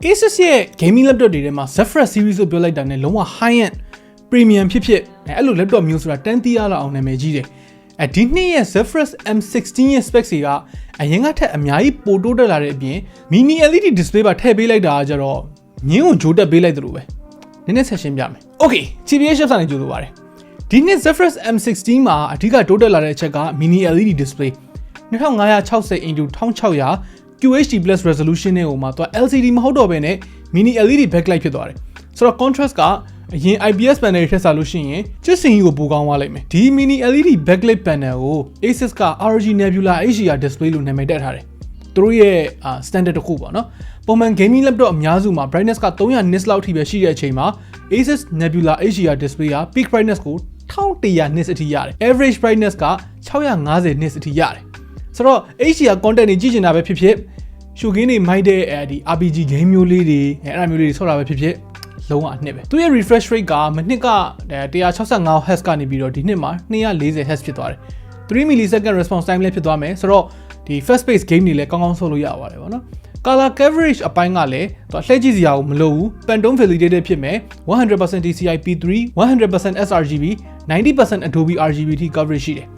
Asus ရဲ့ gaming laptop တွေထဲမှာ Zephyrus series ကိုပြောလိုက်တာနဲ့လုံးဝ high end premium ဖြစ်အဲ့လို laptop မျိုးဆိုတာ10 tier လောက်အောင်နာမည်ကြီးတယ်ဒီနှစ်ရဲ့ Zephyrus M16 ရဲ့ specs တွေကအရင်ကထက်အများကြီးပိုတိုးတက်လာတဲ့အပြင် mini LED display ပါထည့်ပေးလိုက်တာကြတော့မြင်းကိုဂျိုးတက်ပေးလိုက်တယ်လို့ပဲနည်းနည်းဆက်ရှင်းပြမယ် Okay TBH Labs နဲ့ကြိုဆိုပါတယ်ဒီနှစ် Zephyrus M16 မှာအဓိကတိုးတက်လာတဲ့အချက်က mini LED display 2560x1600 QHD+ resolution နဲ့ဟိုမှာသူက LCD မဟုတ်တော့ဘဲနဲ့ mini LED backlight ဖြစ်သွားတယ်ဆိုတော့ contrast ကအရင် IPS panel တွေထက်စားလို့ရှိရင်ချစ်စင်ကြီးကိုပိုကောင်းသွားလိမ့်မယ်ဒီ mini LED backlight panel ကို Asus က ROG Nebula HDR display လို့နာမည်တက်ထားတယ်သူတို့ရဲ့ standard တစ်ခုပေါ့နော်ပုံမှန် gaming laptop အများစုမှာ brightness က300 nits လောက်ထိပဲရှိတဲ့အချိန်မှာ Asus Nebula HDR display က peak brightness ကို1100 nits အထိရတယ် average brightness က650 nits အထိရတယ်ဆိုတော့ HDR content တွေကြည့်ချင်တာပဲဖြစ်ဖြစ် showcase တွေမိုက်တဲ့ဒီ RPG game မျိုးလေးတွေအဲ့ဒါမျိုးလေးတွေဆော့တာပဲဖြစ်ဖြစ်လုံးဝအနှစ်ပဲသူရဲ့ refresh rate ကမနှစ်က165 Hz ကနေပြီးတော့ဒီနှစ်မှာ240 Hz ဖြစ်သွားတယ်3 millisecond response time လည်းဖြစ်သွားမယ်ဆိုတော့ဒီ fast paced game တွေလည်းကောင်းကောင်းဆော့လို့ရပါတယ်ဗောနော် color coverage အပိုင်းကလည်းသူလှည့်ကြည့်စရာကိုမလိုဘူး Pantone validated ဖြစ်မယ် 100% DCI P3 100% sRGB 90% Adobe RGB ထိ coverage ရှိတယ်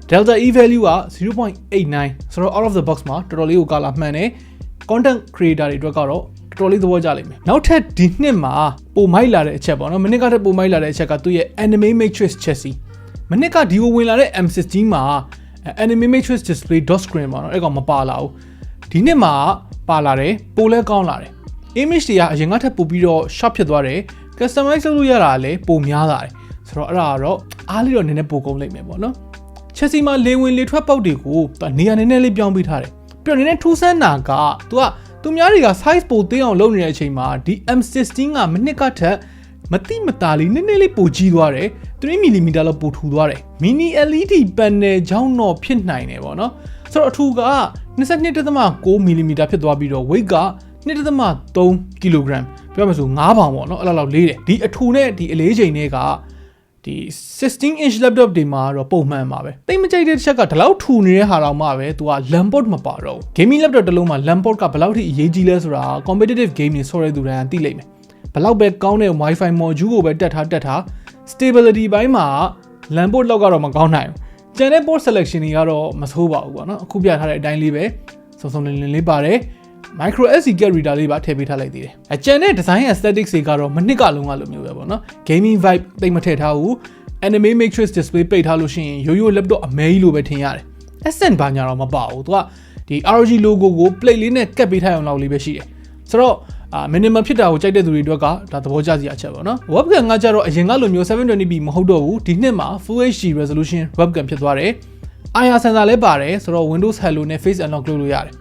Delta E value က 0.89 ဆိုတော့ out of the box မှာတော်တော်လေးကို color မှန်တယ် content creator တွေအတွက်ကတော့တော်တော်လေးသဘောကျလိမ့်မယ်နောက်ထပ်ဒီနှစ်မှာပိုမိုက်လာတဲ့အချက်ပေါ့နော်မနှစ်ကတည်းကပိုမိုက်လာတဲ့အချက်ကသူ့ရဲ့ anime matrix chassis မနှစ်ကဒီကိုဝင်လာတဲ့ M16 မှာ anime matrix display dot screen ပေါ့နော်အဲ့ကောင်မပါလာဘူးဒီနှစ်မှာပါလာတယ်ပိုလဲကောင်းလာတယ် image တွေကအရင်ကထက်ပိုပြီးတော့ sharp ဖြစ်သွားတယ် customize လုပ်လို့ရတာလည်းပိုများလာတယ်ဆိုတော့အဲ့ဒါကတော့အားလေးတော့နည်းနည်းပိုကုန်လိမ့်မယ်ပေါ့နော် chassis မှာလေဝင်လေထွက်ပေါက်တွေကိုနေရာနည်းနည်းလေးပြောင်းပေးထားတယ်ပြီးတော့နည်းနည်းထူးဆန်းတာကသူများတွေက size ပိုသေးအောင်လုပ်နေတဲ့အချိန်မှာဒီ M16 ကမနှစ်ကထက်မတိမတာလေးနည်းနည်းလေးပိုကြီးသွားတယ်3 mm လောက်ပိုထူသွားတယ် mini LED panel ကြောင့်တော့ဖြစ်နိုင်တယ်ပေါ့နော်ဆိုတော့အထူက 22.9 mm ဖြစ်သွားပြီးတော့ weight က 2.3 kg ပြောရမယ်ဆို9ပေါင်ပေါ့နော်အဲ့လောက်လေးတယ်ဒီအထူနဲ့ဒီအလေးချိန်တွေကဒီ16 inch laptop တွေမှာတော့ပုံမှန်ပါပဲတိတ်မကြိုက်တဲ့ချက်ကဒီလောက်ထူနေတဲ့ဟာတော့မှပဲသူက LAN port မပါတော့ဘူး gaming laptop တစ်လုံးမှာ LAN port ကဘယ်လောက်ထိအရေးကြီးလဲဆိုတာ competitive game တွေဆော်ရတဲ့သူတိုင်းသိလိမ့်မယ်ဘယ်လောက်ပဲကောင်းတဲ့ Wi-Fi module ကိုပဲတက်ထား stability ဘိုင်းမှာ LAN port လောက်ကတော့မကောင်းနိုင်ဘူးကျန်တဲ့ port selection တွေကတော့မဆိုးပါဘူးပေါ့နော်အခုပြထားတဲ့အတိုင်းလေးပဲစုံစုံလင်လင်လေးပါတယ် micro SD card reader လေးပါထည့်ပေးထားလိုက်သေးတယ်ကျန်တဲ့ design aesthetics တွေကတော့မနှစ်ကလုံးကလိုမျိုးပဲပေါ့နော် gaming vibe တိတ်မထည့်ထားဘူး anime matrix display ပိတ်ထားလို့ရှိရင်ရိုးရိုး laptop အမဲကြီးလိုပဲထင်ရတယ် accent ဘာညာတော့မပါဘူးသူကဒီ ROG logo ကို plate လေးနဲ့ကပ်ပေးထားအောင်လောက်လေးပဲရှိတယ်ဆိုတော့minimum ဖြစ်တာကိုကြိုက်တဲ့သူတွေအတွက်ကဒါသဘောကျစရာအချက်ပေါ့နော် webcam ကကြတော့အရင်ကလိုမျိုး 720p မဟုတ်တော့ဘူးဒီနှစ်မှာ full HD resolution webcam ဖြစ်သွားတယ် IR sensor လည်းပါတယ်ဆိုတော့ Windows Hello နဲ့ face unlock လုပ်လို့ရတယ်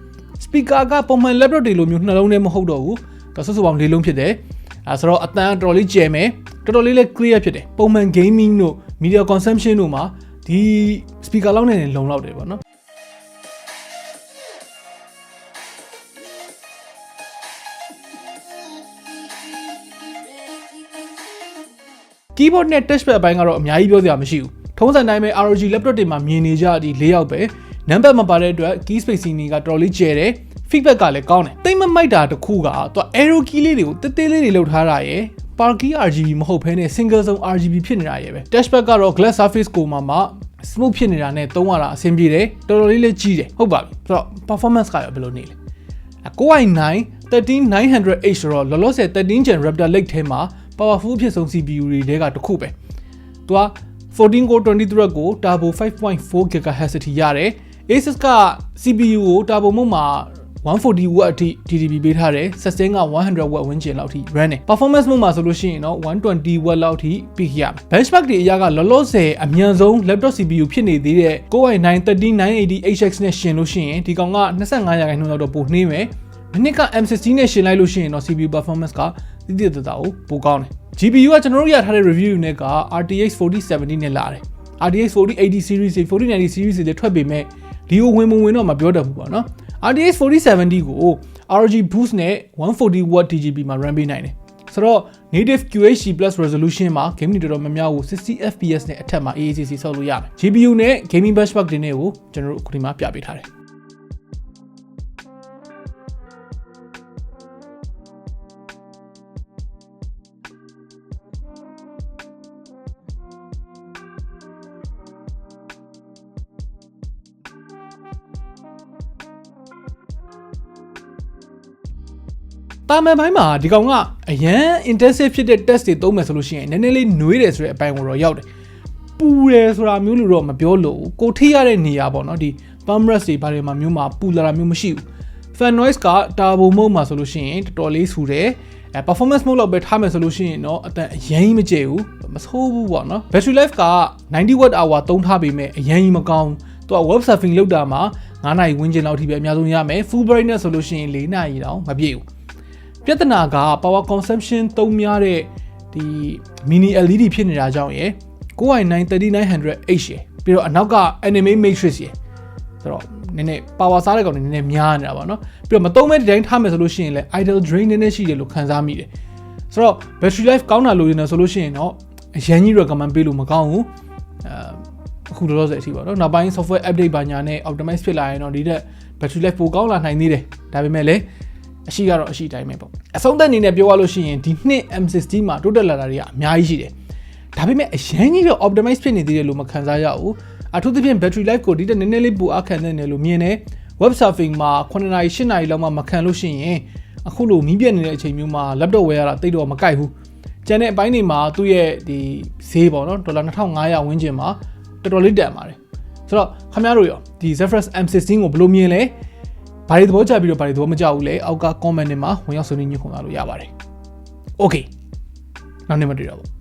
speaker ကပုံမှန် laptop တွေလိုမျိုးနှလုံးနဲ့မဟုတ်တော့ဘူးဒါဆိုပေါင်းလေးလုံးဖြစ်တယ်ဆိုတော့အတန်းတော်တော်လေးကျယ်မယ်တော်တော်လေးလည်း clear ဖြစ်တယ်ပုံမှန် gaming တို့ media consumption တို့မှာဒီ speaker လောက်နဲ့လုံလောက်တယ်ပေါ့နော်keyboard နဲ့ touchpad အပိုင်းကတော့အများကြီးပြောစရာမရှိဘူးထုံးစံတိုင်းပဲ ROG laptop တွေမှာမြင်နေကြဒီ၄ယောက်ပဲနံပါတ်မပါတဲ့အတွက် key spacing တွေကတော်တော်လေးကျယ်တယ် feedback ကလည်းကောင်းတယ်တိတ်မမိုက်တာတခုကသူ arrow key လေးတွေကိုတေးသေးလေးတွေလောက်ထားတာရယ် power key RGB မဟုတ်ဘဲနဲ့ single zone RGB ဖြစ်နေတာရယ်ပဲ touchpad ကတော့ glass surface ကိုမှ smooth ဖြစ်နေတာနဲ့သုံးရတာအဆင်ပြေတယ်တော်တော်လေးလည်းကြီးတယ်ဟုတ်ပါပြီဆိုတော့ performance ကရောဘယ်လိုနေလဲCore i9 13900H ဆိုတော့လောလောဆယ်13 Gen Raptor Lake ထဲမှာ powerful ဖြစ်ဆုံး CPU တွေထဲကတစ်ခုပဲသူက14 core 20 thread ကို turbo 5.4 GHz အထိရတယ် Asus က CPU ကို turbo mode မှာ140 watt အထိ TDP ပေးထားတယ် sustain က100 watt ဝန်းကျင်လောက်အထိ run တယ် performance mode မှာဆိုလို့ရှိရင်တော့120 watt လောက်အထိ peak ရမယ် benchmark တွေအရာကလောလောဆယ်အမြန်ဆုံး laptop CPU ဖြစ်နေသေးတဲ့ Core i9 13980HX နဲ့ရှင်လို့ရှိရင်ဒီကောင်က 25% လောက်တော့ပိုနှေးမယ်မနှစ်က M16 နဲ့ရှင်လိုက်လို့ရှိရင်တော့ CPU performance ကတိတိတတ်တာကိုပိုကောင်းတယ် GPU ကကျွန်တော်တို့ရထားတဲ့ review တွေနဲ့က RTX 4070 နဲ့လာတယ် RTX 4080 series 4090 series တွေထွက်ပေမဲ့ဒီကိုဝင်တော့မပြောတတ်ဘူးပေါ့နော် RTX 4070 ကို ROG boost နဲ့ 140W TGP မှာ run ပေးနိုင်တယ်ဆိုတော့ native QHD+ resolution မှာ game တွေတော်တော်များများကို 60fps နဲ့အထက်မှာ AACC ဆောက်လို့ရတယ် GPU နဲ့ gaming benchmark တွေနဲ့ကိုကျွန်တော်တို့အခုဒီမှာပြပေးထားတယ် တာမန်ပိုင်းမှာဒီကောင်ကအရန် intensive ဖြစ်တဲ့ test တွေသုံးမယ်ဆိုလို့ရှိရင်နည်းနည်းလေးနှွေးတယ်ဆိုတဲ့အပိုင်းကိုတော့ရောက်တယ်ပူတယ်ဆိုတာမျိုးလို့တော့မပြောလို့ကိုထိရတဲ့နေရာပေါ့နော်ဒီ pump rest တွေဘာတွေမှာမျိုးမှာပူလာတာမျိုးမရှိဘူး fan noise က turbo mode မှာဆိုလို့ရှိရင်တော်တော်လေးဆူတယ်performance mode လောက်ပဲထားမယ်ဆိုလို့ရှိရင်တော့အတန်အရင်မကျဘူးမဆိုးဘူးပေါ့နော် battery life က90 watt hour သုံးထားပေမဲ့အရင်မကောင်းသူက web surfing လုပ်တာမှာ9နာရီဝန်းကျင်လောက်ထိပဲအများဆုံးရမယ် full brightness ဆိုလို့ရှိရင်4နာရီတောင်မပြည့်ဘူးပြဿနာက power consumption သုံးများတဲ့ဒီ mini LED ဖြစ်နေတာကြောင့်ရယ်9i9 3900H ရယ်ပြီးတော့အနောက်က anime matrix ရယ်ဆိုတော့နည်းနည်း power စားတဲ့ကောင်တွေနည်းနည်းများနေတာပေါ့နော်ပြီးတော့မသုံးမဲ့ဒီတိုင်းထားမယ်ဆိုလို့ရှိရင်လည်း idle drain နည်းနည်းရှိတယ်လို့ခံစားမိတယ်ဆိုတော့ battery life ကောင်းတာလို့ရနေဆိုလို့ရှိရင်တော့အရင်ကြီး recommend ပေးလို့မကောင်းဘူးအခုလောလောဆယ်အထိပေါ့နော်နောက်ပိုင်း software update ဘာညာနဲ့ optimize ဖြစ်လာရင်တော့ဒီတဲ့ battery life ပိုကောင်းလာနိုင်သေးတယ်ဒါပေမဲ့လည်းအရှိကတော့အရှိတိုင်းပဲပေါ့အဆုံးသက်အနေနဲ့ပြောရလို့ရှိရင်ဒီနှစ် M16 မှာတိုးတက်လာတာတွေကအများကြီးရှိတယ်ဒါပေမဲ့အရင်ကြီးတော့ optimize ဖြစ်နေသေးတယ်လို့မခံစားရဘူးအထူးသဖြင့် battery life ကိုဒီတက်နည်းနည်းလေးပိုအခန့်နေတယ်လို့မြင်တယ် web surfing မှာ9နာရီ10နာရီလောက်မှမခံလို့ရှိရင်အခုလိုမီးပြတ်နေတဲ့အချိန်မျိုးမှာ laptop ဝယ်ရတာတိတ်တော့မကိုက်ဘူးကျန်တဲ့အပိုင်းတွေမှာသူ့ရဲ့ဒီဈေးပေါ့နော်$2500ဝန်းကျင်မှာတော်တော်လေးတန်ပါတယ်ဆိုတော့ခင်ဗျားတို့ရောဒီ Zephyrus M16 ကိုဘယ်လိုမြင်လဲဘာတွေသဘောကျပြီးတော့ဘာတွေသဘောမကျဘူးလဲအောက်က comment တွေမှာဝင်ရောက်ဆွေးနွေးညှိနှိုင်းလို့ရပါတယ် okay နောက်နေ့မှတွေ့တော့